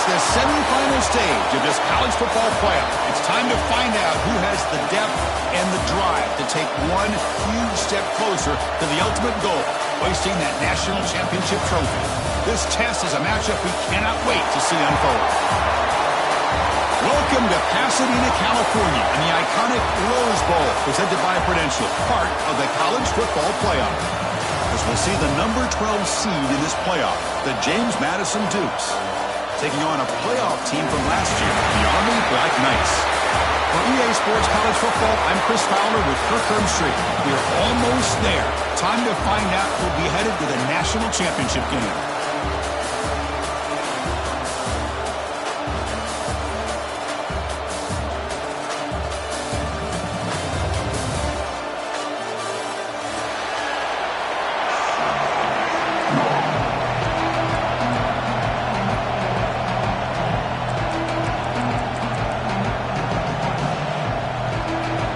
the semifinal stage of this college football playoff. It's time to find out who has the depth and the drive to take one huge step closer to the ultimate goal, hoisting that national championship trophy. This test is a matchup we cannot wait to see unfold. Welcome to Pasadena, California, and the iconic Rose Bowl, presented by Prudential, part of the college football playoff. As we'll see the number 12 seed in this playoff, the James Madison Dukes, taking on a playoff team from last year, the Army Black Knights. For EA Sports College Football, I'm Chris Fowler with Kirk Herbstreit. We're almost there. Time to find out who'll be headed to the national championship game.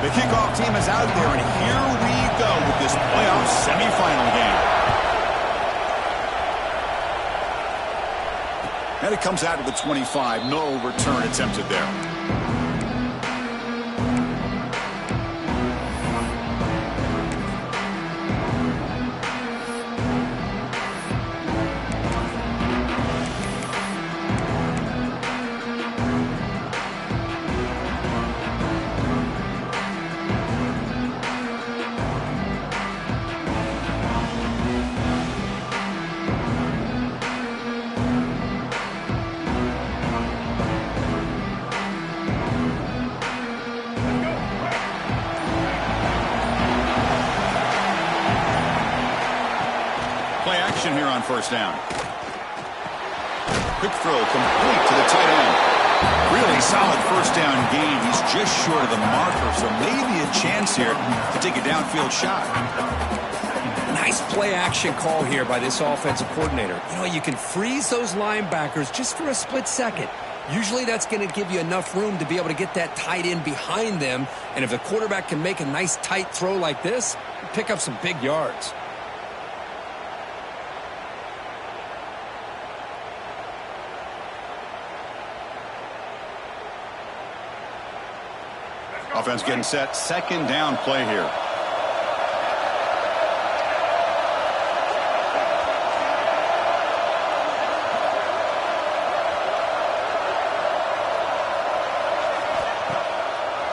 The kickoff team is out there, and here we go with this playoff semifinal game. And it comes out of the 25. No return attempted there. Play action here on first down. Quick throw complete to the tight end. Really solid first down gain. He's just short of the marker, so maybe a chance here to take a downfield shot. Nice play action call here by this offensive coordinator. You know, you can freeze those linebackers just for a split second. Usually that's going to give you enough room to be able to get that tight end behind them. And if the quarterback can make a nice tight throw like this, pick up some big yards. Offense getting set. Second down play here.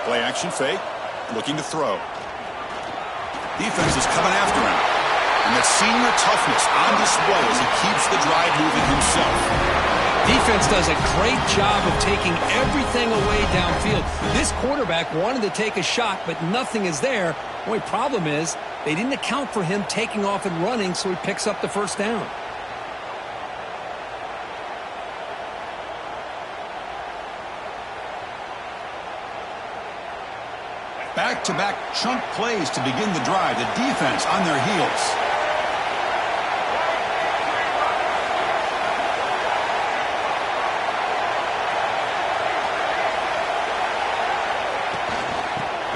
Play action fake. Looking to throw. Defense is coming after him. And the senior toughness on display as he keeps the drive moving himself. Defense does a great job of taking everything away downfield. This quarterback wanted to take a shot, but nothing is there. The only problem is they didn't account for him taking off and running, so he picks up the first down. Back-to-back chunk plays to begin the drive. The defense on their heels.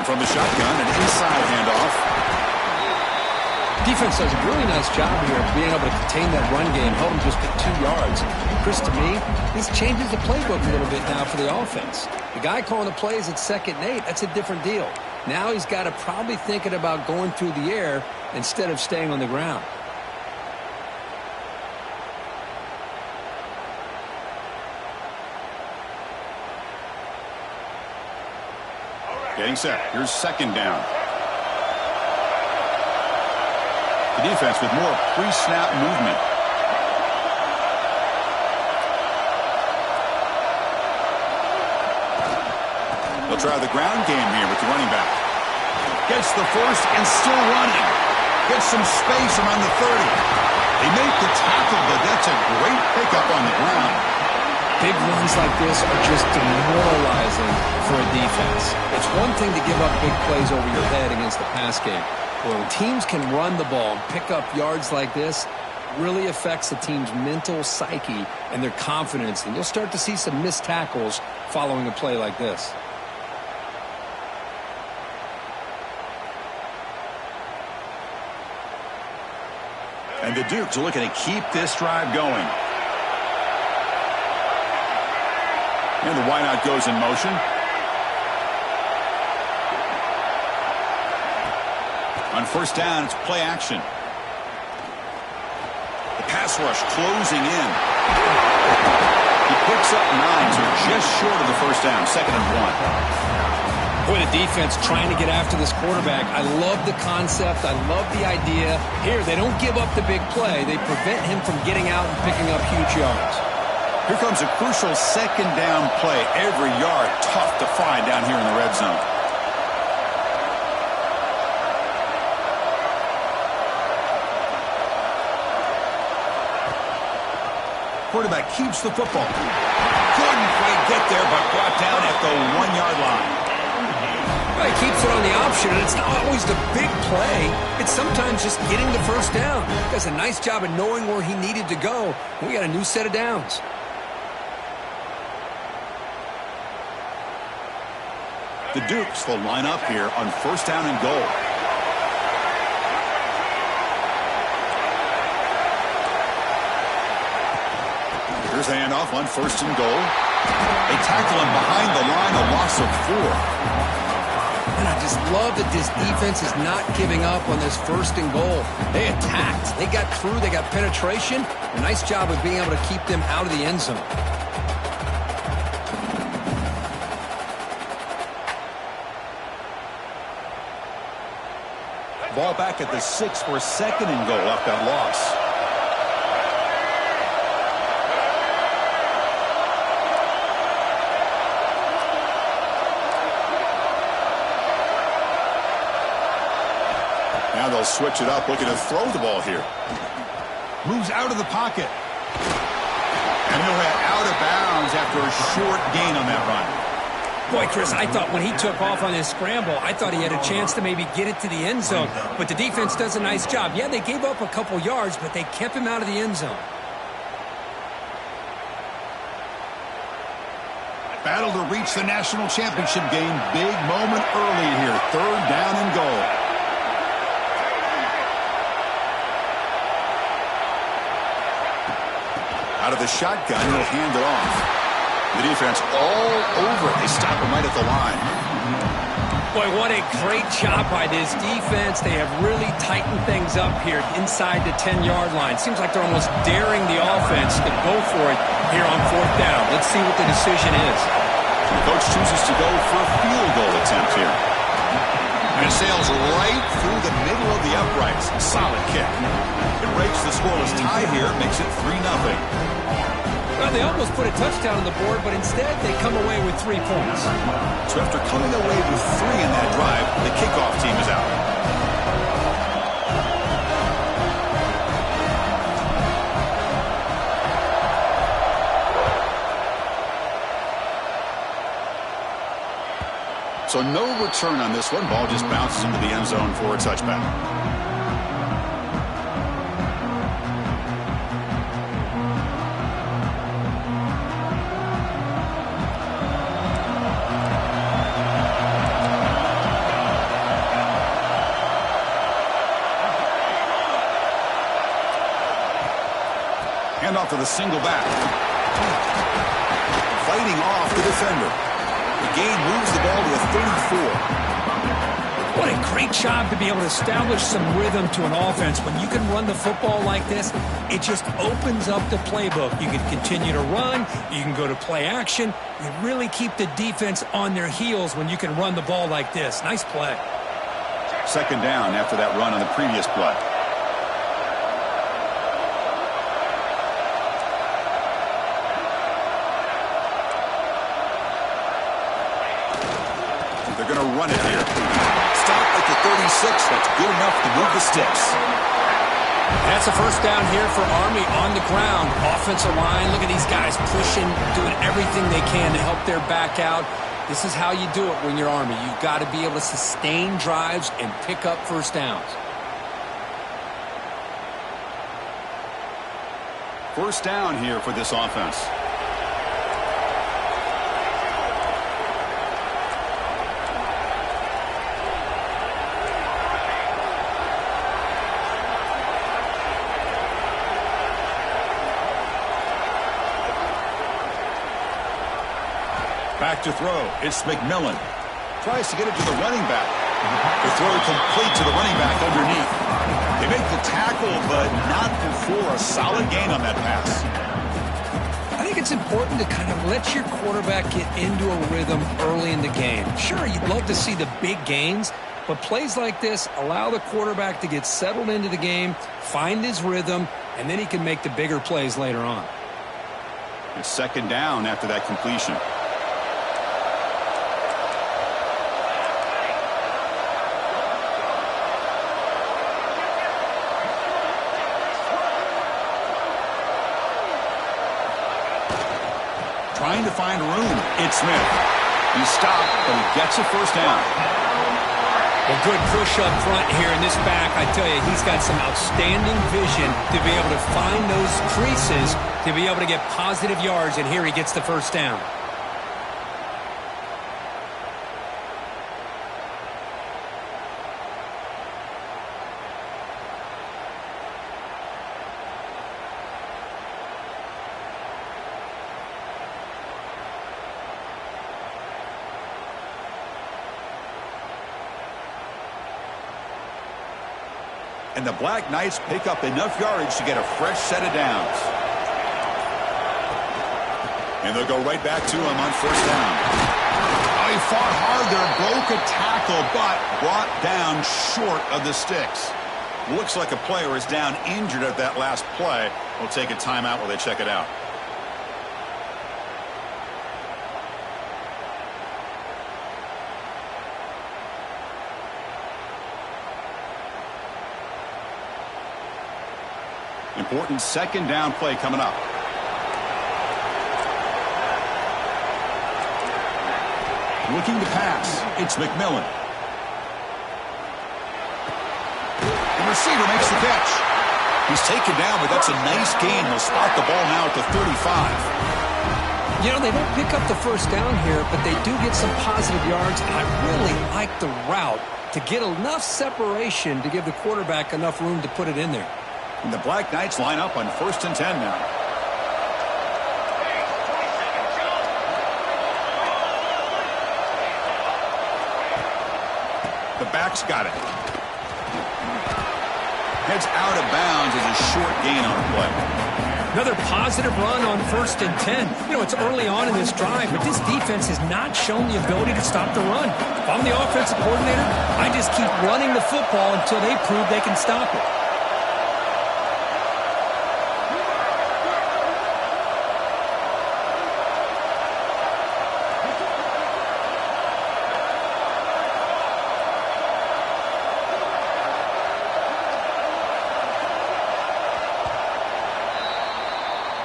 From the shotgun, an inside handoff. Defense does a really nice job here of being able to contain that run game, help him just get 2 yards. Chris, to me, this changes the playbook a little bit now for the offense. The guy calling the plays at 2nd and 8, that's a different deal. Now he's got to probably thinking about going through the air instead of staying on the ground. Getting set. Here's second down. The defense with more pre-snap movement. They'll try the ground game here with the running back. Gets the first and still running. Gets some space around the 30. They make the tackle, but that's a great pickup on the ground. Big runs like this are just demoralizing for a defense. It's one thing to give up big plays over your head against the pass game. But when teams can run the ball and pick up yards like this, it really affects the team's mental psyche and their confidence. And you'll start to see some missed tackles following a play like this. And the Dukes are looking to keep this drive going. And the wideout goes in motion. On first down, it's play action. The pass rush closing in. He picks up 9, so just short of the first down, 2nd and 1. Boy, the defense trying to get after this quarterback. I love the concept. I love the idea. Here, they don't give up the big play. They prevent him from getting out and picking up huge yards. Here comes a crucial 2nd down play. Every yard tough to find down here in the red zone. Quarterback keeps the football. Couldn't quite get there, but brought down at the 1-yard line. Well, he keeps it on the option, and it's not always the big play. It's sometimes just getting the first down. He does a nice job of knowing where he needed to go. We got a new set of downs. The Dukes will line up here on first down and goal. Here's the handoff on first and goal. They tackle him behind the line, a loss of 4. And I just love that this defense is not giving up on this first and goal. They attacked. They got through. They got penetration. A nice job of being able to keep them out of the end zone. Ball back at the 6 for 2nd and goal off that loss. Now they'll switch it up, looking to throw the ball here. Moves out of the pocket. And he'll head out of bounds after a short gain on that run. Boy, Chris, I thought when he took off on his scramble, I thought he had a chance to maybe get it to the end zone. But the defense does a nice job. Yeah, they gave up a couple yards, but they kept him out of the end zone. Battle to reach the national championship game. Big moment early here. 3rd down and goal. Out of the shotgun, he'll hand it off. The defense all over it. They stop him right at the line. Boy, what a great job by this defense. They have really tightened things up here inside the 10-yard line. Seems like they're almost daring the offense to go for it here on 4th down. Let's see what the decision is. The coach chooses to go for a field goal attempt here. And it sails right through the middle of the uprights. Solid kick. It breaks the scoreless tie here, makes it 3-0. Well, they almost put a touchdown on the board, but instead they come away with 3 points. So after coming away with 3 in that drive, the kickoff team is out. So no return on this one. Ball just bounces into the end zone for a touchback. Off to the single back. Fighting off the defender. The gain moves the ball to a 34. What a great job to be able to establish some rhythm to an offense. When you can run the football like this, it just opens up the playbook. You can continue to run. You can go to play action. You really keep the defense on their heels when you can run the ball like this. Nice play. 2nd down after that run on the previous play. They're going to run it here. Stop at the 36. That's good enough to move the sticks. That's a first down here for Army on the ground. Offensive line, look at these guys pushing, doing everything they can to help their back out. This is how you do it when you're Army. You've got to be able to sustain drives and pick up first downs. First down here for this offense. Back to throw. It's McMillan. Tries to get it to the running back. The throw complete to the running back underneath. They make the tackle, but not before a solid gain on that pass. I think it's important to kind of let your quarterback get into a rhythm early in the game. Sure, you'd love to see the big gains, but plays like this allow the quarterback to get settled into the game, find his rhythm, and then he can make the bigger plays later on. It's second down after that completion. Trying to find room. It's Smith. He stopped, but he gets a first down. Well, good push up front here in this back. I tell you, he's got some outstanding vision to be able to find those creases, to be able to get positive yards, and here he gets the first down. And the Black Knights pick up enough yardage to get a fresh set of downs. And they'll go right back to him on first down. Oh, he fought hard there, broke a tackle, but brought down short of the sticks. Looks like a player is down injured at that last play. We'll take a timeout while they check it out. Important second down play coming up. Looking to pass. It's McMillan. The receiver makes the catch. He's taken down, but that's a nice gain. He'll spot the ball now at the 35. You know, they don't pick up the first down here, but they do get some positive yards, and I really like the route to get enough separation to give the quarterback enough room to put it in there. And the Black Knights line up on 1st and 10 now. The back's got it. Heads out of bounds as a short gain on the play. Another positive run on 1st and 10. You know, it's early on in this drive, but this defense has not shown the ability to stop the run. If I'm the offensive coordinator, I just keep running the football until they prove they can stop it.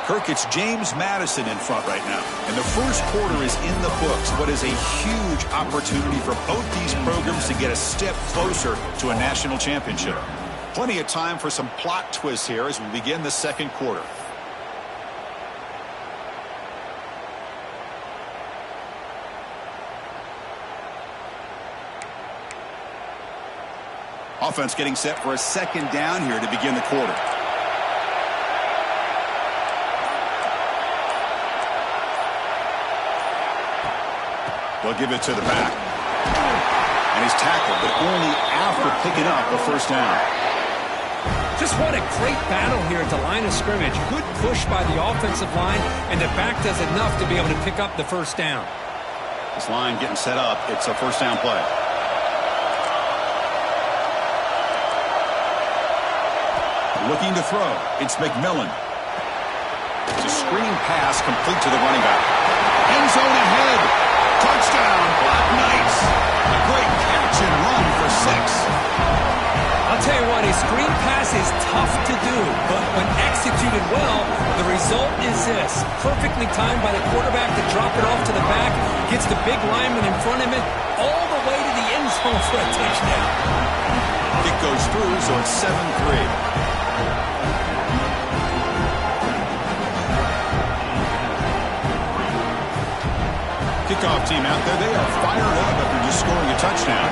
Kirk, it's James Madison in front right now. And the first quarter is in the books. What is a huge opportunity for both these programs to get a step closer to a national championship. Plenty of time for some plot twists here as we begin the second quarter. Offense getting set for a second down here to begin the quarter. They'll give it to the back. And he's tackled, but only after picking up a first down. Just what a great battle here at the line of scrimmage. Good push by the offensive line, and the back does enough to be able to pick up the first down. This line getting set up. It's a first down play. Looking to throw. It's McMillan. It's a screen pass complete to the running back. End zone ahead. Touchdown, Black Knights. A great catch and run for 6. I'll tell you what, a screen pass is tough to do, but when executed well, the result is this. Perfectly timed by the quarterback to drop it off to the back, gets the big lineman in front of him, all the way to the end zone for a touchdown. Kick goes through, so it's 7-3. Kickoff team out there. They are fired up after just scoring a touchdown.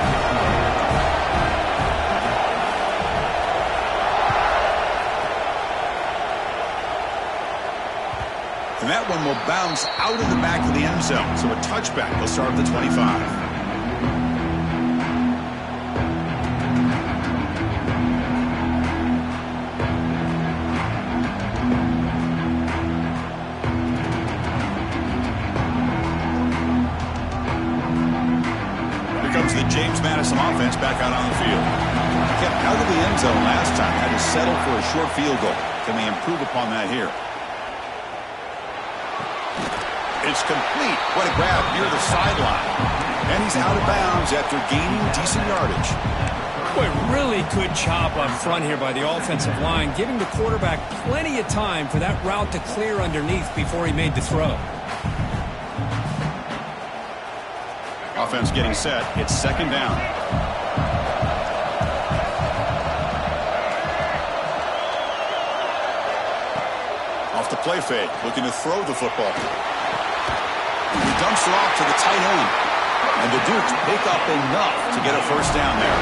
And that that one will bounce out of the back of the end zone. So a touchback. They'll start at the 25. The James Madison offense back out on the field. Kept out of the end zone last time. Had to settle for a short field goal. Can they improve upon that here? It's complete. What a grab near the sideline. And he's out of bounds after gaining decent yardage. Boy, really good job up front here by the offensive line, giving the quarterback plenty of time for that route to clear underneath before he made the throw. Offense getting set. It's second down. Off the play fake. Looking to throw the football. He dumps it off to the tight end. And the Dukes pick up enough to get a first down there.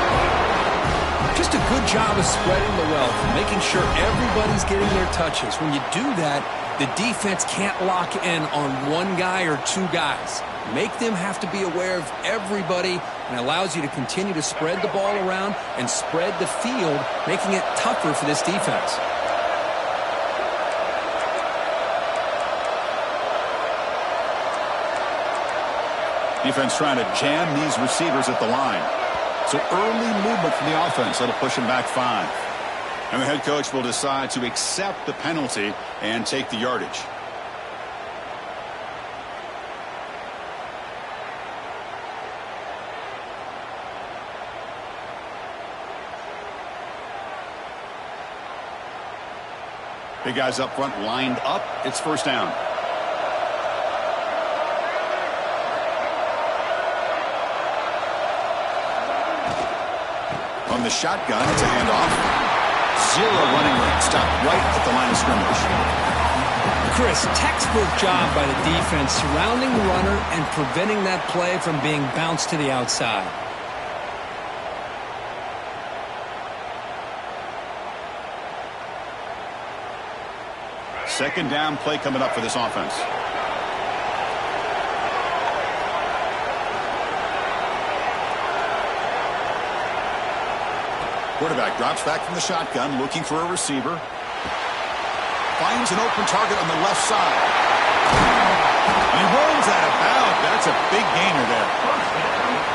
Just a good job of spreading the wealth, making sure everybody's getting their touches. When you do that, the defense can't lock in on one guy or two guys. Make them have to be aware of everybody, and allows you to continue to spread the ball around and spread the field, making it tougher for this defense. Defense trying to jam these receivers at the line. So early movement from the offense. That'll push them back 5. And the head coach will decide to accept the penalty and take the yardage. Big guys up front lined up. It's first down. On the shotgun, it's a handoff. Zero running room. Stopped right at the line of scrimmage. Chris, textbook job by the defense surrounding the runner and preventing that play from being bounced to the outside. Second down play coming up for this offense. Quarterback drops back from the shotgun, looking for a receiver. Finds an open target on the left side. And he rolls out of bounds. That's a big gainer there.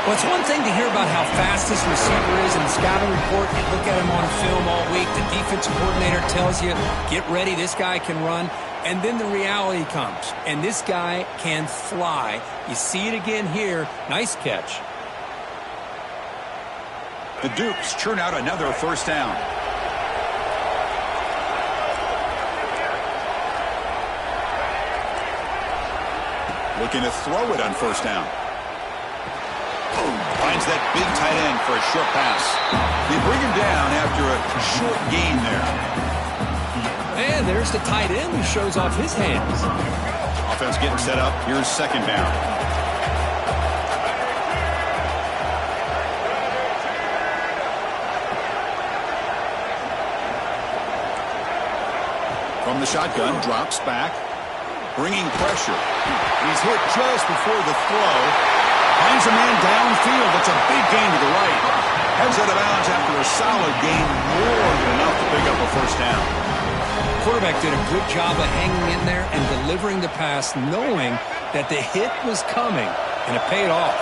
Well, it's one thing to hear about how fast this receiver is in the scouting report. You look at him on film all week. The defensive coordinator tells you, get ready, this guy can run. And then the reality comes, and this guy can fly. You see it again here. Nice catch. The Dukes churn out another first down. Looking to throw it on first down. Finds that big tight end for a short pass. They bring him down after a short gain there. And there's the tight end who shows off his hands. Offense getting set up. Here's second down. From the shotgun, drops back. Bringing pressure. He's hit just before the throw. Finds a man downfield. That's a big gain to the right. Heads out of bounds after a solid gain. More than enough to pick up a first down. Quarterback did a good job of hanging in there and delivering the pass, knowing that the hit was coming, and it paid off.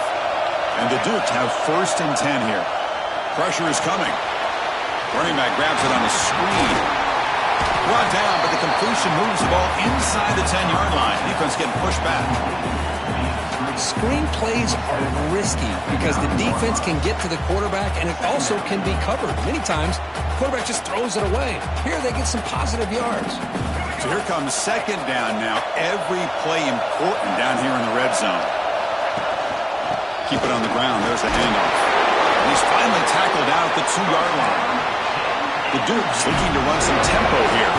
And the Dukes have first and 10 here. Pressure is coming. Running back grabs it on a screen. Brought down, but the completion moves the ball inside the 10-yard line. Defense getting pushed back. Screen plays are risky because the defense can get to the quarterback, and it also can be covered. Many times, the quarterback just throws it away. Here, they get some positive yards. So here comes second down now. Every play important down here in the red zone. Keep it on the ground. There's the handoff. And he's finally tackled out at the 2-yard line. The Dukes looking to run some tempo here.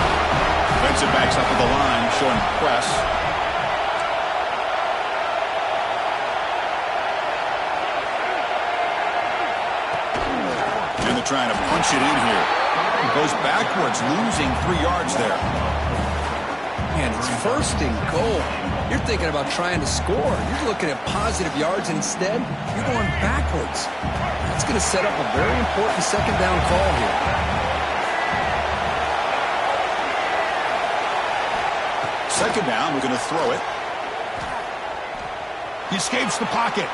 Defensive backs up at the line, showing press. And they're trying to punch it in here. Goes backwards, losing 3 yards there. Man, it's 1st and goal. You're thinking about trying to score. You're looking at positive yards, and instead, you're going backwards. That's going to set up a very important 2nd down call here. Second down, we're going to throw it. He escapes the pocket.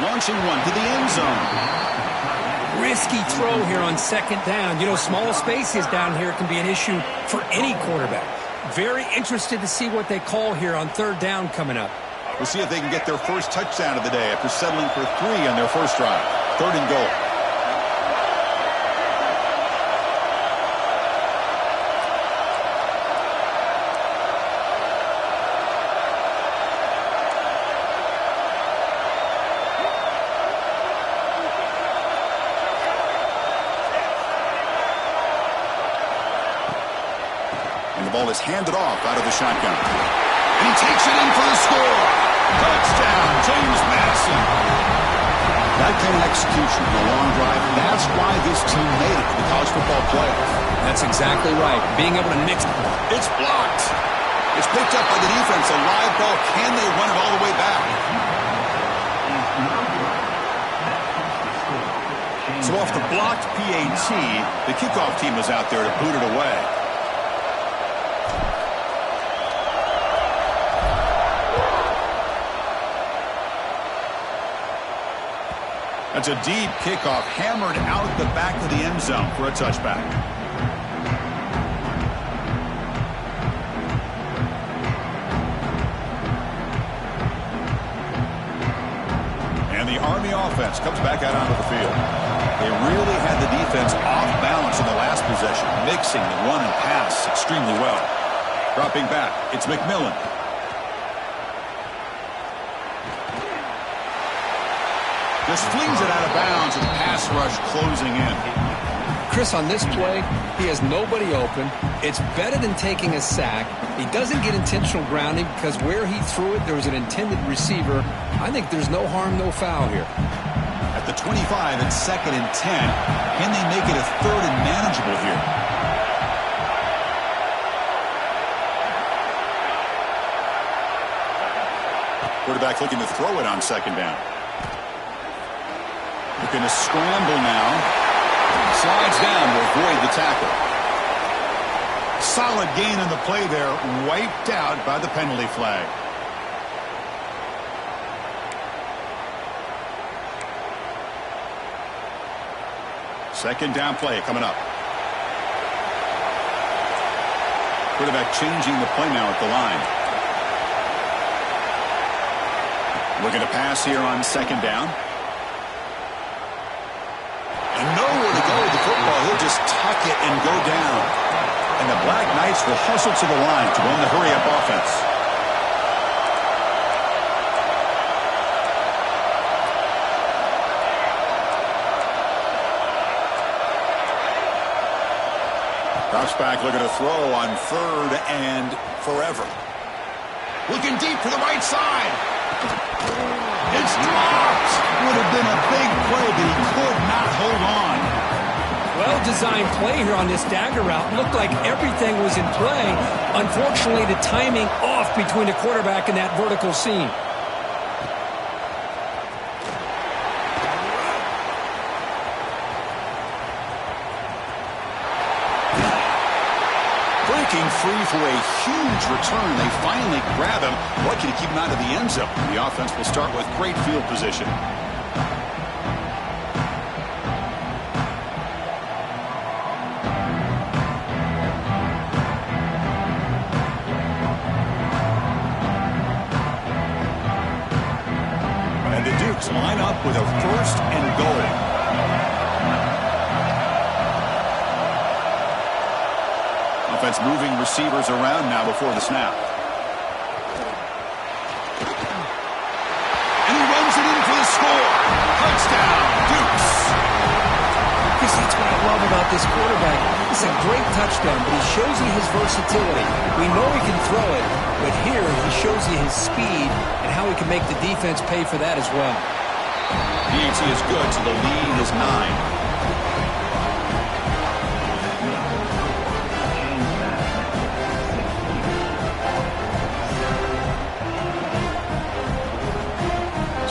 Launching one to the end zone. Risky throw here on 2nd down. You know, small spaces down here can be an issue for any quarterback. Very interested to see what they call here on 3rd down coming up. We'll see if they can get their first touchdown of the day after settling for 3 on their first drive. 3rd and goal. Ball is handed off out of the shotgun. And he takes it in for the score. Touchdown, James Madison. That kind of execution in a long drive, that's why this team made it to the college football playoff. That's exactly right. Being able to mix. It's blocked. It's picked up by the defense. A live ball. Can they run it all the way back? So off the blocked PAT, the kickoff team was out there to boot it away. That's a deep kickoff, hammered out the back of the end zone for a touchback. And the Army offense comes back out onto the field. They really had the defense off balance in the last possession, mixing the run and pass extremely well. Dropping back, it's McMillan. Just flings it out of bounds with pass rush closing in. Chris, on this play, he has nobody open. It's better than taking a sack. He doesn't get intentional grounding because where he threw it, there was an intended receiver. I think there's no harm, no foul here. At the 25 and 2nd and 10, can they make it a 3rd and manageable here? Quarterback looking to throw it on 2nd down. Looking to scramble now. Slides down to avoid the tackle. Solid gain on the play there. Wiped out by the penalty flag. Second down play coming up. Quarterback changing the play now at the line. Looking to pass here on 2nd down. And nowhere to go with the football. He'll just tuck it and go down. And the Black Knights will hustle to the line to run the hurry-up offense. Drops back, looking to throw on 3rd and forever. Looking deep to the right side. It's dropped. Would have been a big play, but he could not hold on. Well-designed play here on this dagger route. Looked like everything was in play. Unfortunately, the timing off between the quarterback and that vertical seam. Breaking free for a huge return. They finally grab him. Lucky to keep him out of the end zone. The offense will start with great field position. And the Dukes line up with a 1st and goal. Offense moving receivers around now before the snap. And he runs it in for the score. Touchdown, Dukes. Because that's what I love about this quarterback. It's a great touchdown, but he shows you his versatility. We know he can throw it, but here he shows you his speed and how he can make the defense pay for that as well. PAT is good, so the lead is 9.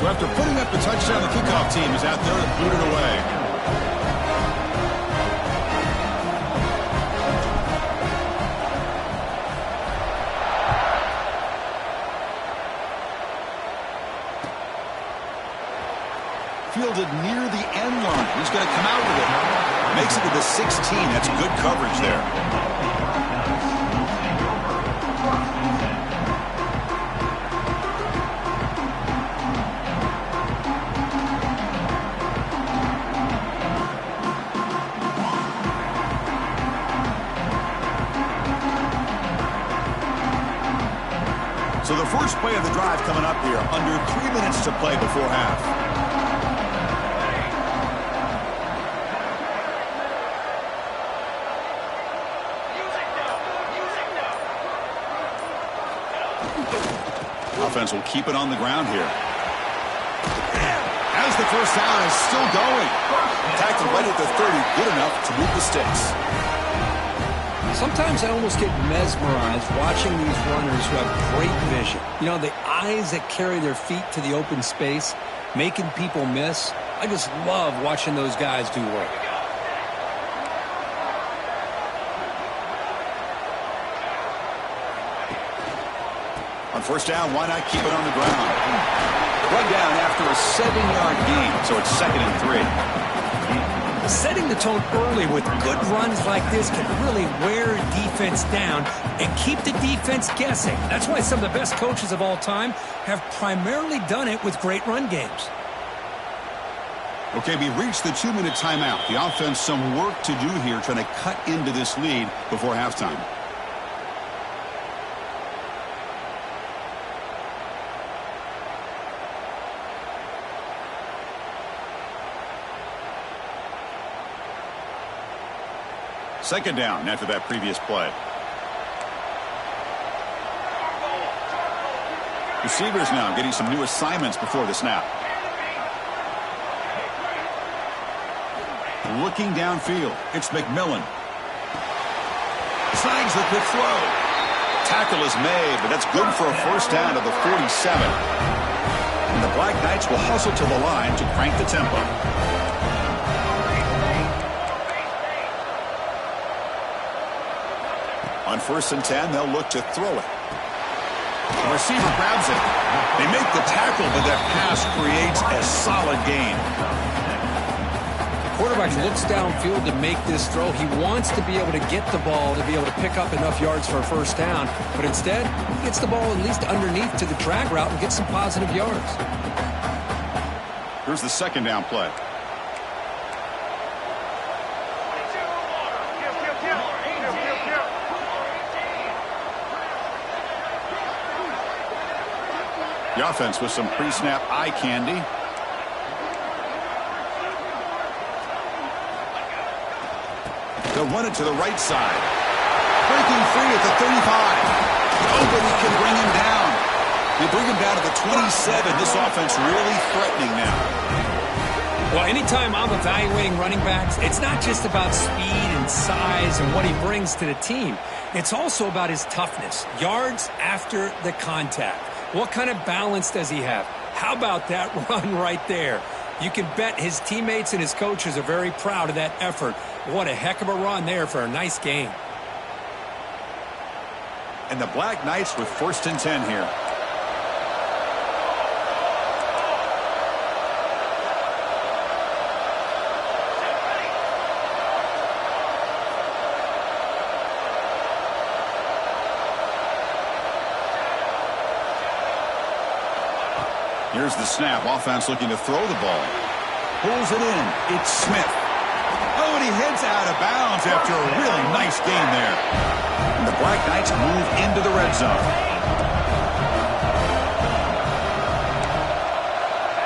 So after putting up the touchdown, the kickoff team is out there to boot it away. Fielded near the end line. He's going to come out with it. Makes it to the 16. That's good coverage there. So the first play of the drive coming up here. Under 3 minutes to play before half. Offense will keep it on the ground here. As the first down is still going. Tackled right at the 30. Good enough to move the sticks. Sometimes I almost get mesmerized watching these runners who have great vision. You know, the eyes that carry their feet to the open space, making people miss. I just love watching those guys do work. On first down, why not keep it on the ground? Run down after a 7-yard gain, so it's 2nd and 3. Setting the tone early with good runs like this can really wear a defense down and keep the defense guessing. That's why some of the best coaches of all time have primarily done it with great run games. Okay, we reached the 2-minute timeout. The offense some work to do here trying to cut into this lead before halftime. Second down after that previous play. Receivers now getting some new assignments before the snap. Looking downfield, it's McMillan. Snags the quick throw. Tackle is made, but that's good for a first down to the 47. And the Black Knights will hustle to the line to crank the tempo. On 1st and 10, they'll look to throw it. The receiver grabs it. They make the tackle, but that pass creates a solid gain. The quarterback looks downfield to make this throw. He wants to be able to get the ball to be able to pick up enough yards for a first down, but instead, he gets the ball at least underneath to the drag route and gets some positive yards. Here's the second down play. The offense with some pre-snap eye candy. They'll run it to the right side. Breaking free at the 35. Nobody can bring him down. They bring him down to the 27. This offense really threatening now. Well, anytime I'm evaluating running backs, it's not just about speed and size and what he brings to the team. It's also about his toughness. Yards after the contact. What kind of balance does he have? How about that run right there? You can bet his teammates and his coaches are very proud of that effort. What a heck of a run there for a nice game. And the Black Knights with 1st and 10 here. Here's the snap. Offense looking to throw the ball. Pulls it in. It's Smith. Oh, and he heads out of bounds after a really nice game there. And the Black Knights move into the red zone.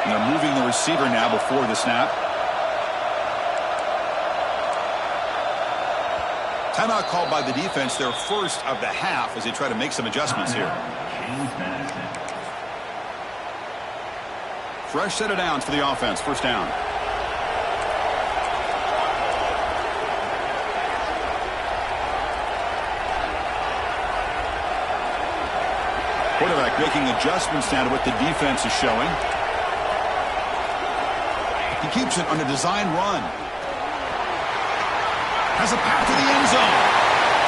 And they're moving the receiver now before the snap. Timeout called by the defense, their first of the half, as they try to make some adjustments here. Fresh set of downs for the offense. First down. Quarterback making adjustments now to what the defense is showing. He keeps it on a design run. Has a path to the end zone.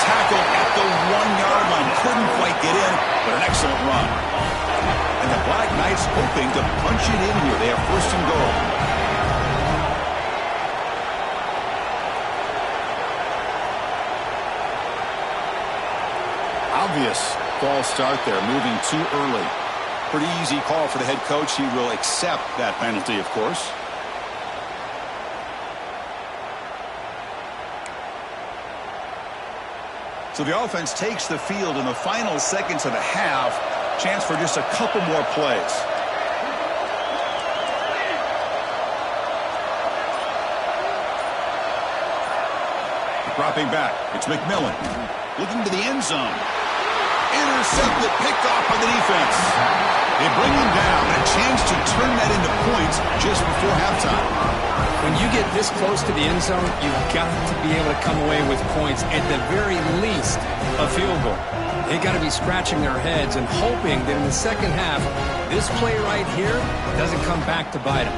Tackle at the 1-yard line. Couldn't quite get in, but an excellent run. And the Black Knights hoping to punch it in here. They have first and goal. Obvious false start there, moving too early. Pretty easy call for the head coach. He will accept that penalty, of course. So the offense takes the field in the final seconds of the half. Chance for just a couple more plays. Dropping back, it's McMillan. Looking to the end zone. Intercepted, picked off by the defense. They bring him down. A chance to turn that into points just before halftime. When you get this close to the end zone, you've got to be able to come away with points, at the very least, a field goal. They got to be scratching their heads and hoping that in the second half, this play right here doesn't come back to bite them.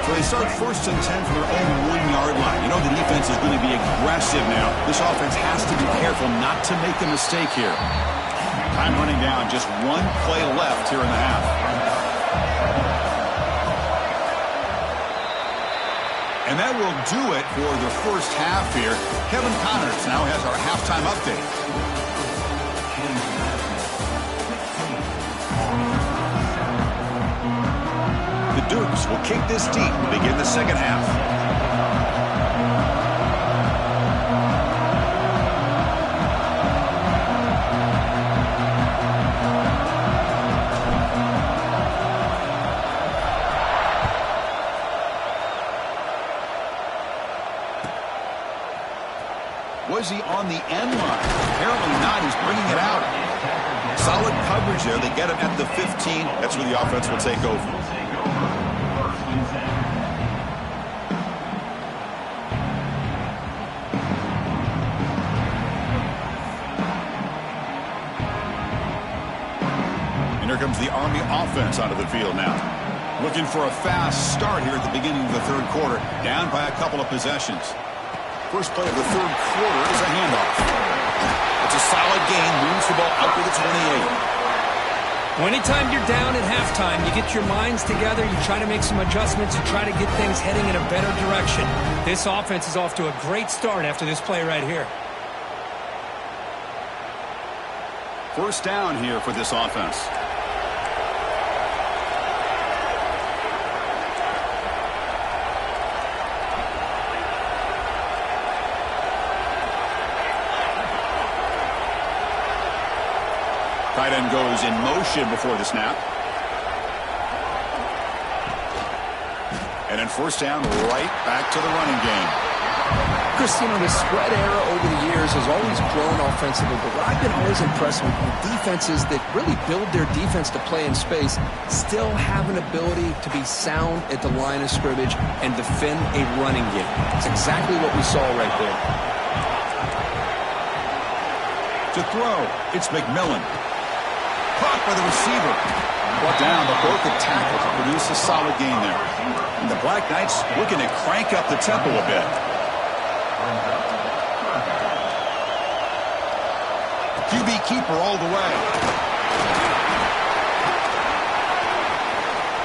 So they start first and 10 from their own 1-yard line. You know the defense is going to be aggressive now. This offense has to be careful not to make a mistake here. Time running down. Just one play left here in the half. And that will do it for the first half here. Kevin Connors now has our halftime update. The Dukes will kick this deep to begin the second half. Was he on the end line? Apparently not. He's bringing it out. Solid coverage there. They get him at the 15. That's where the offense will take over. And here comes the Army offense onto the field now. Looking for a fast start here at the beginning of the third quarter. Down by a couple of possessions. First play of the third quarter is a handoff. It's a solid gain. Moves the ball up to the 28. Anytime you're down at halftime, you get your minds together, you try to make some adjustments, you try to get things heading in a better direction. This offense is off to a great start after this play right here. First down here for this offense. Tight end goes in motion before the snap. And then first down, right back to the running game. Chris, you know, the spread era over the years has always grown offensively, but what I've been always impressed with defenses that really build their defense to play in space still have an ability to be sound at the line of scrimmage and defend a running game. It's exactly what we saw right there. To throw, it's McMillan. Caught by the receiver. Brought down, but broke the tackle to produce a solid gain there. And the Black Knights looking to crank up the tempo a bit. QB keeper all the way.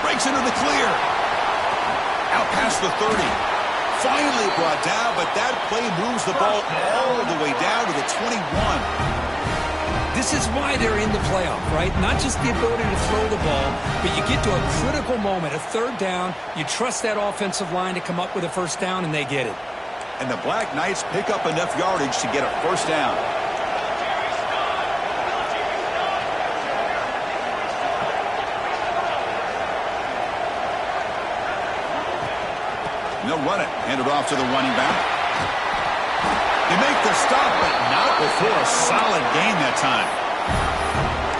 Breaks into the clear. Out past the 30. Finally brought down, but that play moves the ball all the way down to the 21. This is why they're in the playoff, right? Not just the ability to throw the ball, but you get to a critical moment, a third down. You trust that offensive line to come up with a first down, and they get it. And the Black Knights pick up enough yardage to get a first down. And they'll run it. Hand it off to the running back. They make the stop, but not before a solid gain that time.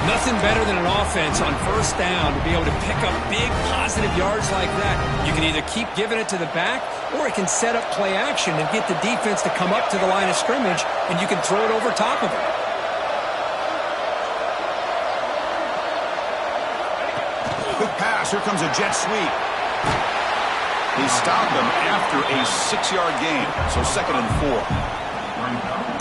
Nothing better than an offense on first down to be able to pick up big positive yards like that. You can either keep giving it to the back, or it can set up play action and get the defense to come up to the line of scrimmage, and you can throw it over top of it. Quick pass. Here comes a jet sweep. He stopped him after a 6-yard gain, so 2nd and 4.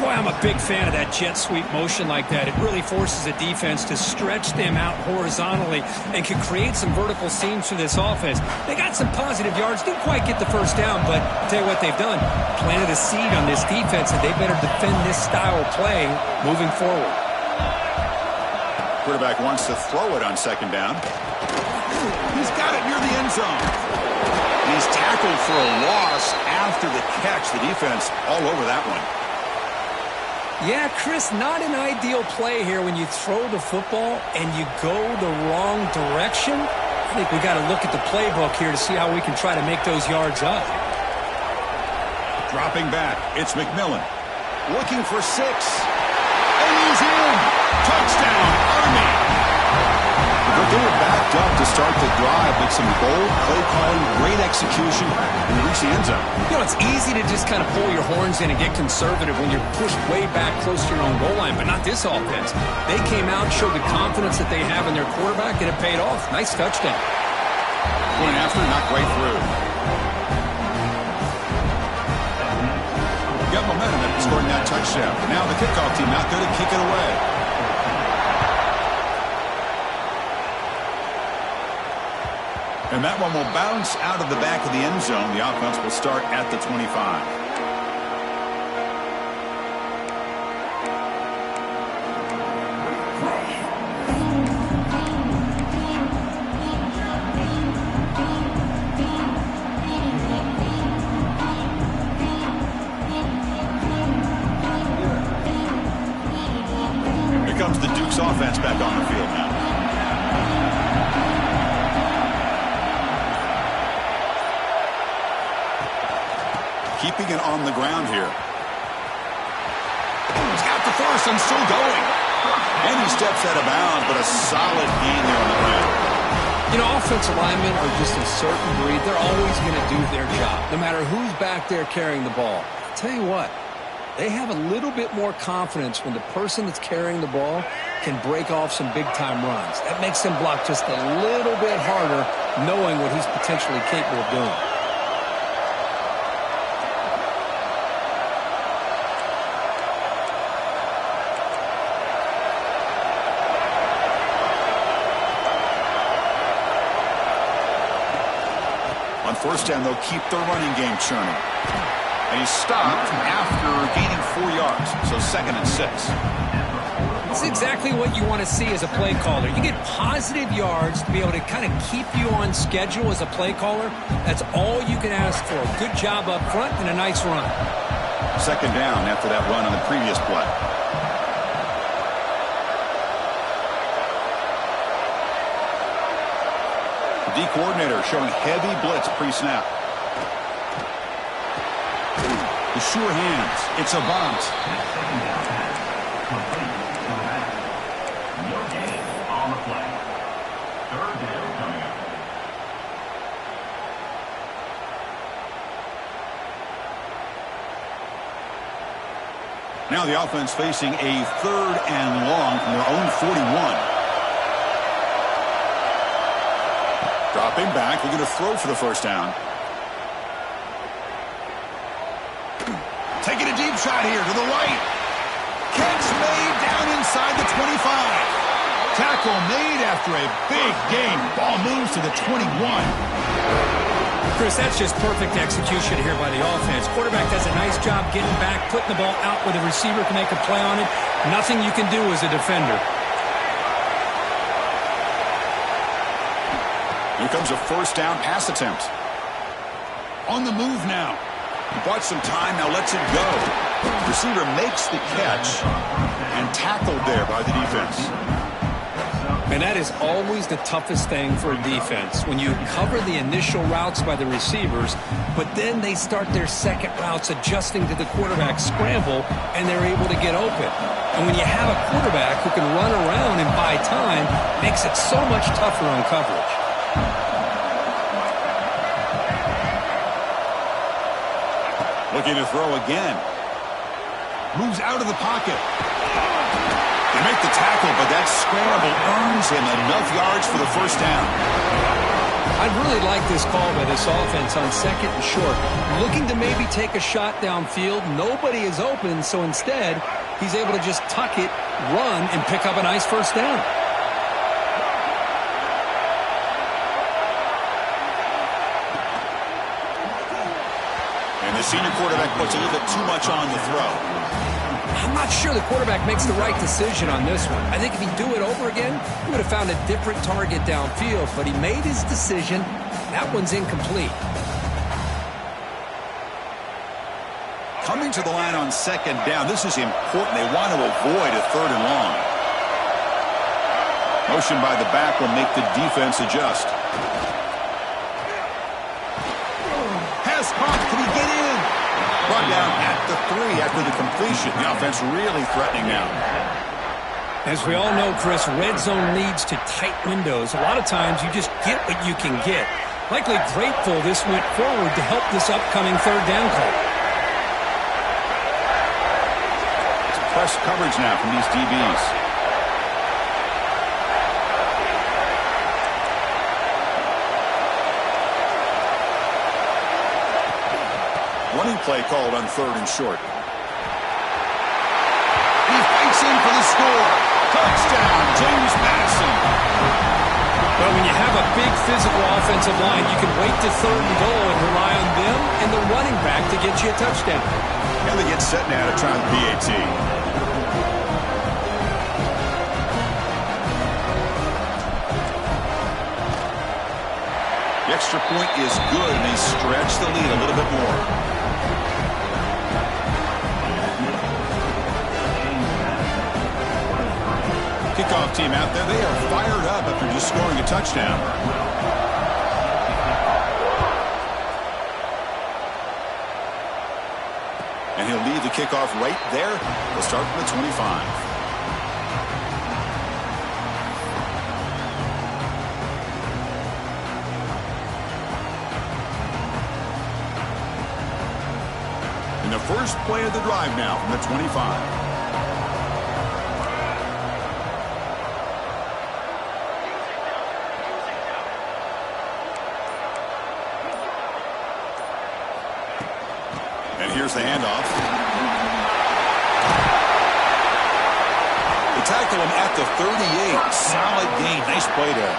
Boy, I'm a big fan of that jet sweep motion like that. It really forces a defense to stretch them out horizontally and can create some vertical seams for this offense. They got some positive yards, didn't quite get the first down, but I'll tell you what they've done. Planted a seed on this defense, and they better defend this style of play moving forward. Quarterback wants to throw it on 2nd down. He's got it near the end zone. He's tackled for a loss after the catch. The defense all over that one. Yeah, Chris, not an ideal play here when you throw the football and you go the wrong direction. I think we got to look at the playbook here to see how we can try to make those yards up. Dropping back, it's McMillan. Looking for 6. And he's in. Touchdown, Army. But they were backed up to start the drive, but some bold play calling, great execution, and reach the end zone. You know, it's easy to just kind of pull your horns in and get conservative when you're pushed way back close to your own goal line, but not this offense. They came out, showed the confidence that they have in their quarterback, and it paid off. Nice touchdown. Going after, not quite through. Got momentum after scoring that touchdown. Now the kickoff team out there to kick it away. And that one will bounce out of the back of the end zone. The offense will start at the 25. Here comes the Duke's offense back on the field now. Keeping it on the ground here. He's got the first and still going. And he steps out of bounds, but a solid gain there on the ground. You know, offensive linemen are just a certain breed. They're always going to do their job, no matter who's back there carrying the ball. I'll tell you what, they have a little bit more confidence when the person that's carrying the ball can break off some big-time runs. That makes them block just a little bit harder, knowing what he's potentially capable of doing. On 1st down, they'll keep their running game churning. And he's stopped after gaining 4 yards, so 2nd and 6. It's exactly what you want to see as a play caller. You get positive yards to be able to kind of keep you on schedule as a play caller. That's all you can ask for. Good job up front and a nice run. 2nd down after that run on the previous play. The D coordinator showing heavy blitz pre-snap. The sure hands. It's a bunt. No gain on the play. 3rd down coming up. Now the offense facing a 3rd and long from their own 41. Dropping back, they're going to throw for the 1st down. Taking a deep shot here to the right. Catch made down inside the 25. Tackle made after a big gain. Ball moves to the 21. Chris, that's just perfect execution here by the offense. Quarterback does a nice job getting back, putting the ball out where the receiver can make a play on it. Nothing you can do as a defender. Here comes a 1st down pass attempt. On the move now. He bought some time, now lets it go. Receiver makes the catch and tackled there by the defense. And that is always the toughest thing for a defense. When you cover the initial routes by the receivers, but then they start their second routes adjusting to the quarterback scramble, and they're able to get open. And when you have a quarterback who can run around and buy time, it makes it so much tougher on coverage. Looking to throw again. Moves out of the pocket. They make the tackle, but that scramble earns him enough yards for the 1st down. I'd really like this call by this offense on second and short. Looking to maybe take a shot downfield. Nobody is open, so instead, he's able to just tuck it, run, and pick up a nice first down. And the senior quarterback puts a little bit too much on the throw. I'm not sure the quarterback makes the right decision on this one. I think if he'd do it over again, he would have found a different target downfield, but he made his decision. That one's incomplete. Coming to the line on second down, this is important. They want to avoid a third and long. Motion by the back will make the defense adjust. Has caught. Can he get in? Brought down at the 3 after the completion. The offense really threatening now. As we all know, Chris, red zone leads to tight windows. A lot of times you just get what you can get. Likely grateful this went forward to help this upcoming third down call. It's press coverage now from these DBs. Running play called on third and short. He fights in for the score. Touchdown, James Madison. But when you have a big physical offensive line, you can wait to third and goal and rely on them and the running back to get you a touchdown. And they get set now to try the PAT. The extra point is good, and they stretch the lead a little bit more. Kickoff team out there, they are fired up after just scoring a touchdown. And he'll leave the kickoff right there. They'll start from the 25. In the first play of the drive now from the 25. And here's the handoff. They tackle him at the 38. Solid gain. Nice play there.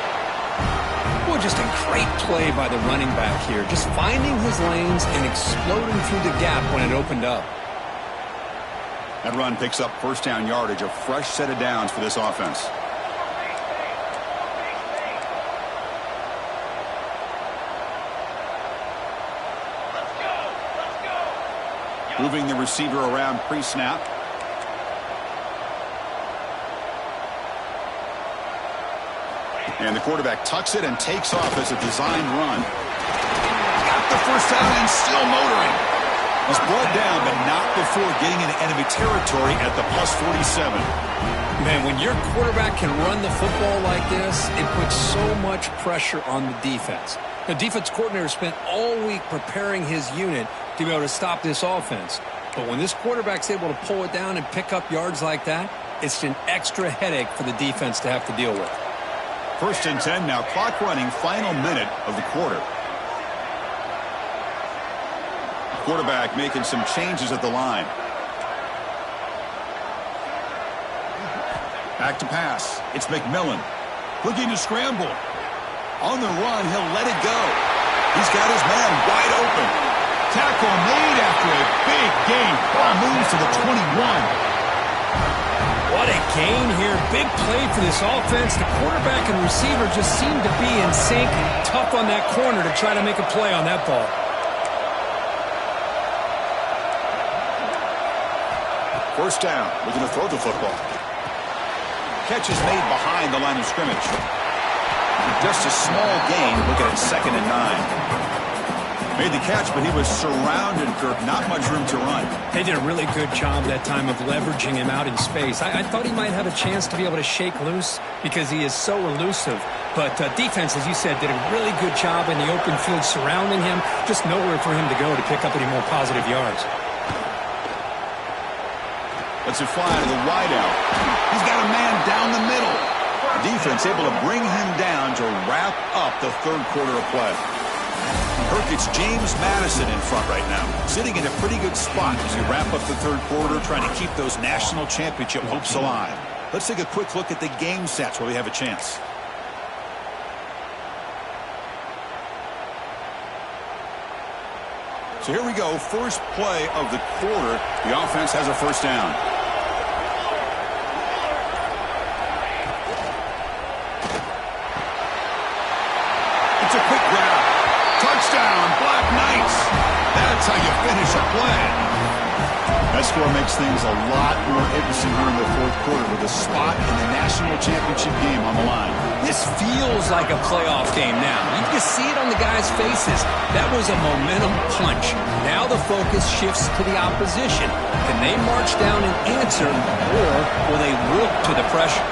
Well, just a great play by the running back here. Just finding his lanes and exploding through the gap when it opened up. That run picks up first down yardage. A fresh set of downs for this offense. Moving the receiver around pre-snap. And the quarterback tucks it and takes off as a designed run. Got the first down and still motoring. He's brought down, but not before getting into enemy territory at the plus 47. Man, when your quarterback can run the football like this, it puts so much pressure on the defense. The defense coordinator spent all week preparing his unit to be able to stop this offense. But when this quarterback's able to pull it down and pick up yards like that, it's an extra headache for the defense to have to deal with. First and 10 now, clock running, final minute of the quarter. Quarterback making some changes at the line. Back to pass. It's McMillan. Looking to scramble. On the run, he'll let it go. He's got his man wide open. Tackle made after a big gain. Ball moves to the 21. What a gain here. Big play for this offense. The quarterback and receiver just seem to be in sync. Tough on that corner to try to make a play on that ball. First down. We're going to throw the football. Catch is made behind the line of scrimmage. Just a small gain. Look at it, 2nd and 9. Made the catch, but he was surrounded, Kirk. Not much room to run. They did a really good job that time of leveraging him out in space. I thought he might have a chance to be able to shake loose because he is so elusive. But defense, as you said, did a really good job in the open field surrounding him. Just nowhere for him to go to pick up any more positive yards. Lets it fly to the wideout. He's got a man down the middle. Defense able to bring him down to wrap up the third quarter of play. Kirk, it's James Madison in front right now, sitting in a pretty good spot as you wrap up the third quarter, trying to keep those national championship hopes alive. Let's take a quick look at the game stats where we have a chance. So here we go, first play of the quarter. The offense has a first down. It's a quick grab. Touchdown, Black Knights. That's how you finish a play. That score makes things a lot more interesting here in the fourth quarter with a spot in the national championship game on the line. This feels like a playoff game now. You can see it on the guys' faces. That was a momentum punch. Now the focus shifts to the opposition. Can they march down and answer, or will they wilt to the pressure?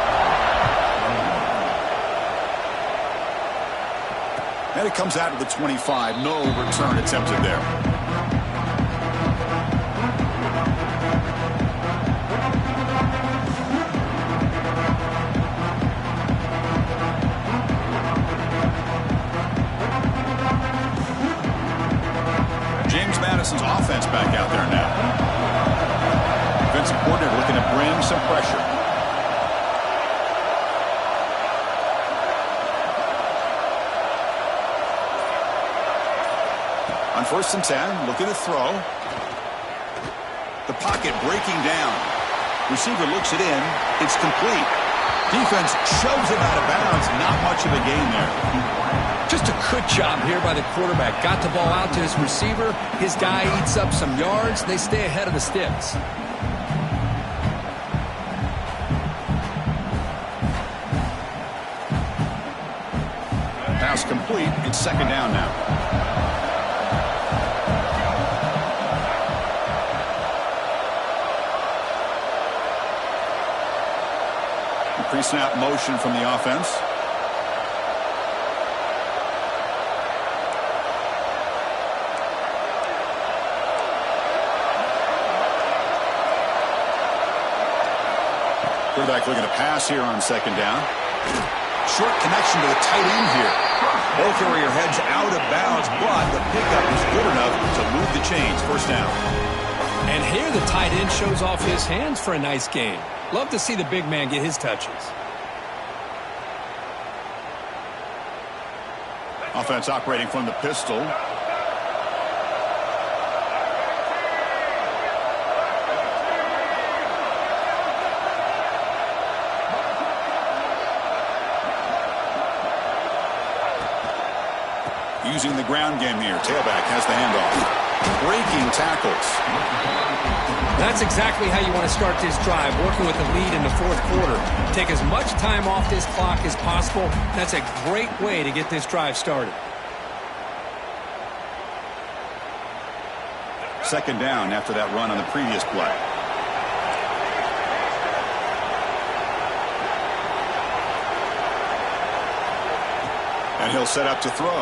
And it comes out to the 25. No return attempted there. James Madison's offense back out there now. Defensive coordinator looking to bring some pressure. On 1st and 10, looking to throw. The pocket breaking down. Receiver looks it in. It's complete. Defense shoves it out of bounds. Not much of a gain there. Just a good job here by the quarterback. Got the ball out to his receiver. His guy eats up some yards. They stay ahead of the sticks. Pass complete. It's second down now. Pre-snap motion from the offense. Quarterback looking to pass here on second down. Short connection to the tight end here. Ball carrier heads out of bounds, but the pickup is good enough to move the chains. First down. And here the tight end shows off his hands for a nice gain. Love to see the big man get his touches. Offense operating from the pistol. Using the ground game here. Tailback has the handoff. Breaking tackles. That's exactly how you want to start this drive, working with the lead in the fourth quarter. Take as much time off this clock as possible. That's a great way to get this drive started. Second down after that run on the previous play. And he'll set up to throw.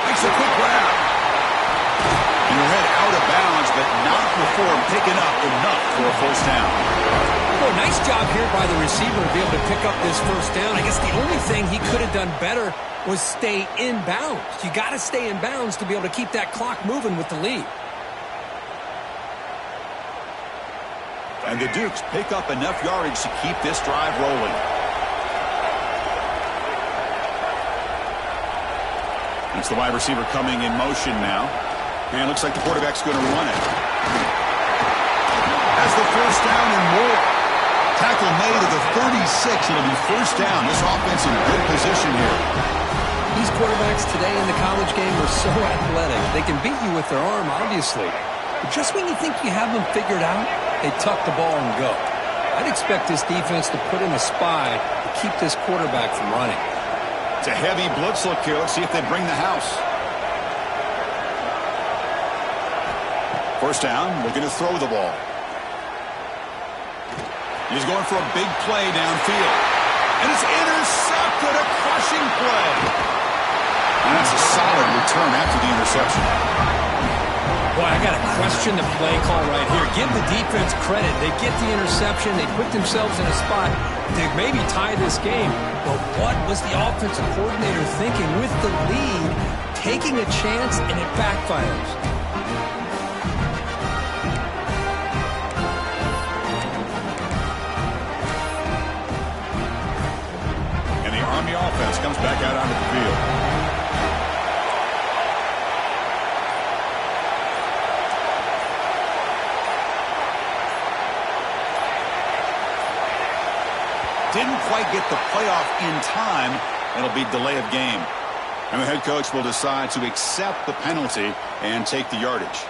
Makes a quick grab. And your head out of bounds, but not before picking up enough for a first down. Well, nice job here by the receiver to be able to pick up this first down. I guess the only thing he could have done better was stay in bounds. You got to stay in bounds to be able to keep that clock moving with the lead. And the Dukes pick up enough yardage to keep this drive rolling. It's the wide receiver coming in motion now. And it looks like the quarterback's going to run it. Has the first down and more. Tackle made at the 36. It'll be first down. This offense in good position here. These quarterbacks today in the college game are so athletic. They can beat you with their arm, obviously. But just when you think you have them figured out, they tuck the ball and go. I'd expect this defense to put in a spy to keep this quarterback from running. It's a heavy blitz look here. Let's see if they bring the house. First down, looking to throw the ball. He's going for a big play downfield. And it's intercepted, a crushing play. And that's a solid return after the interception. Well, I got to question the play call right here. Give the defense credit. They get the interception. They put themselves in a spot to maybe tie this game. But what was the offensive coordinator thinking with the lead, taking a chance, and it backfires? And the Army offense comes back out onto the field. Didn't quite get the playoff in time. It'll be delay of game. And the head coach will decide to accept the penalty and take the yardage.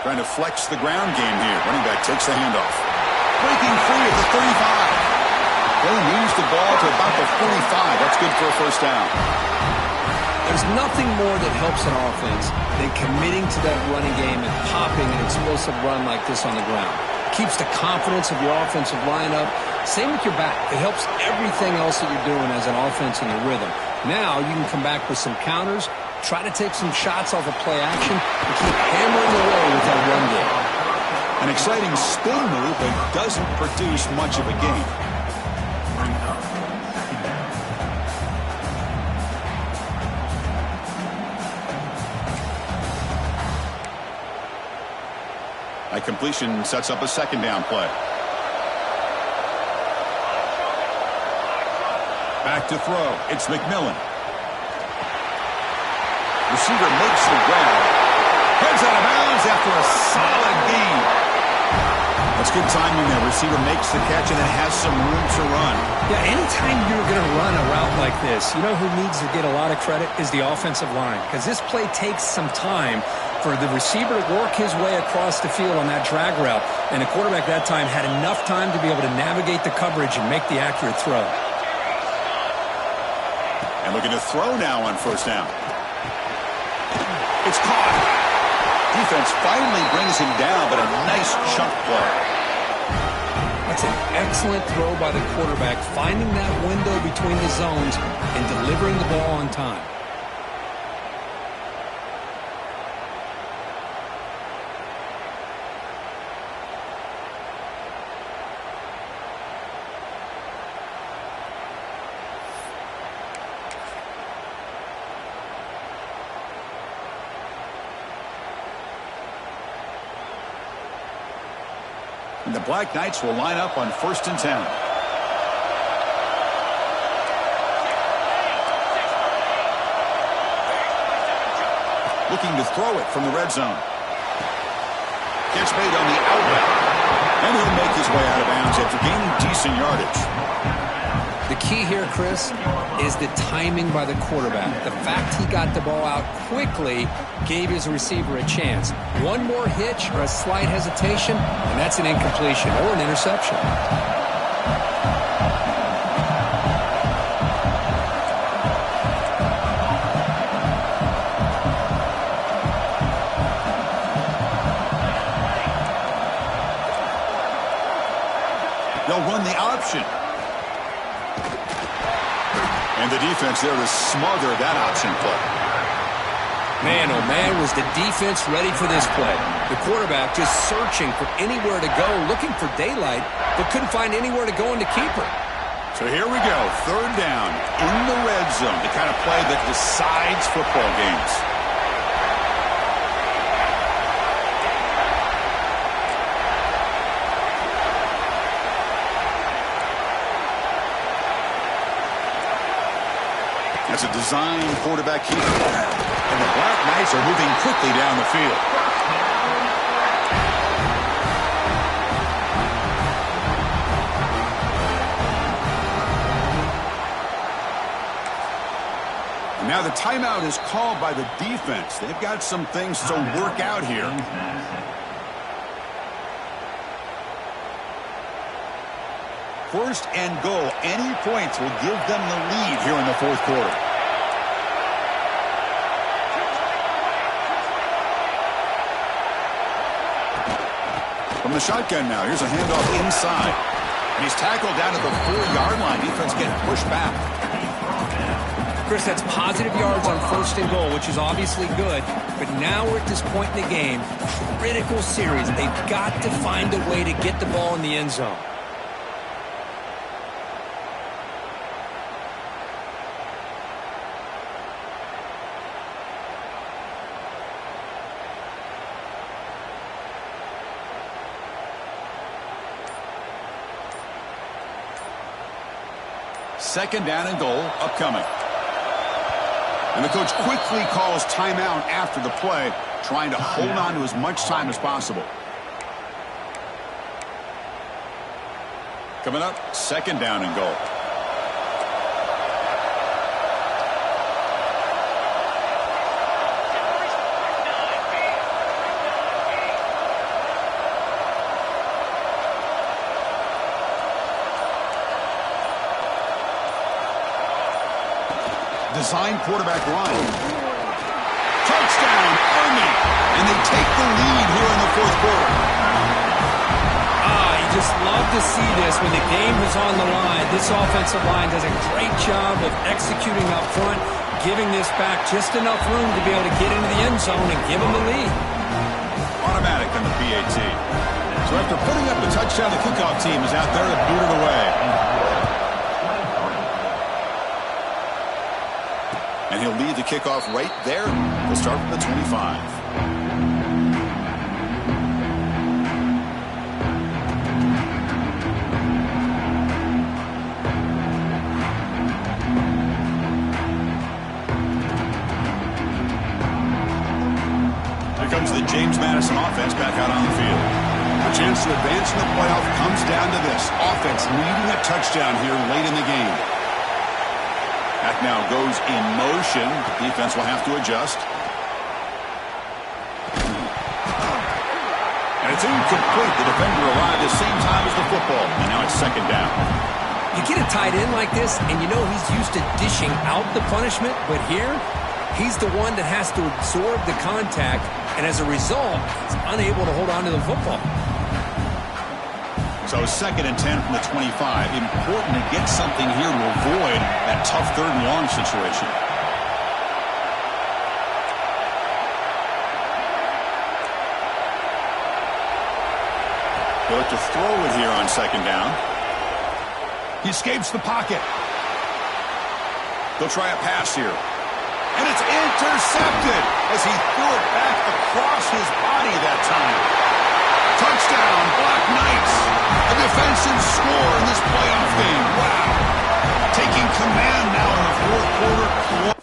Trying to flex the ground game here. Running back takes the handoff. Breaking free at the 35. They moves the ball to about the 45. That's good for a first down. There's nothing more that helps an offense than committing to that running game and popping an explosive run like this on the ground. Keeps the confidence of your offensive lineup. Same with your back. It helps everything else that you're doing as an offense in your rhythm. Now you can come back with some counters, try to take some shots off of play action, and keep hammering away with that run game. An exciting spin move, but doesn't produce much of a gain. A completion sets up a second down play. Back to throw. It's McMillan. Receiver makes the grab. Heads out of bounds after a solid gain. That's good timing there. Receiver makes the catch and it has some room to run. Yeah, anytime you're going to run a route like this, you know who needs to get a lot of credit is the offensive line. Because this play takes some time for the receiver to work his way across the field on that drag route. And the quarterback that time had enough time to be able to navigate the coverage and make the accurate throw. And looking to throw now on first down. It's caught. Defense finally brings him down, but a nice chunk play. That's an excellent throw by the quarterback, finding that window between the zones and delivering the ball on time. And the Black Knights will line up on 1st and 10. Looking to throw it from the red zone. Catch made on the outlet. And he'll make his way out of bounds after gaining decent yardage. The key here, Chris, is the timing by the quarterback. The fact he got the ball out quickly gave his receiver a chance. One more hitch or a slight hesitation, and that's an incompletion or an interception. They'll run the option. And the defense there to smother that option play. Man, oh man, was the defense ready for this play. The quarterback just searching for anywhere to go, looking for daylight, but couldn't find anywhere to go in the keeper. So here we go, 3rd down in the red zone, the kind of play that decides football games. That's a designed quarterback keeper. And the Black Knights are moving quickly down the field. And now the timeout is called by the defense. They've got some things to work out here. First and goal. Any points will give them the lead here in the 4th quarter. the shotgun now. Here's a handoff inside. And he's tackled down at the 4-yard line. Defense getting pushed back. Chris, that's positive yards on 1st and goal, which is obviously good. But now we're at this point in the game. Critical series. They've got to find a way to get the ball in the end zone. Second down and goal upcoming. And the coach quickly calls timeout after the play, trying to hold on to as much time as possible. Coming up, second down and goal. Design quarterback run. Touchdown, Army. And they take the lead here in the 4th quarter. You just love to see this when the game is on the line. This offensive line does a great job of executing up front, giving this back just enough room to be able to get into the end zone and give them the lead. Automatic on the PAT. So after putting up the touchdown, the kickoff team is out there to boot it away. And he'll lead the kickoff right there. We'll start from the 25. Here comes the James Madison offense back out on the field. A chance to advance in the playoff comes down to this. Offense needing a touchdown here late in the game. Back now goes in motion. Defense will have to adjust. And it's incomplete. The defender arrived at the same time as the football. And now it's second down. You get a tight end like this, and you know he's used to dishing out the punishment. But here, he's the one that has to absorb the contact. And as a result, he's unable to hold on to the football. So second and 10 from the 25. Important to get something here to avoid that tough 3rd and long situation. They look to throw it here on second down. He escapes the pocket. They'll try a pass here. And it's intercepted as he threw it back across his body that time. Touchdown, Black Knights. A defensive score in this playoff game. Wow. Taking command now in the 4th quarter.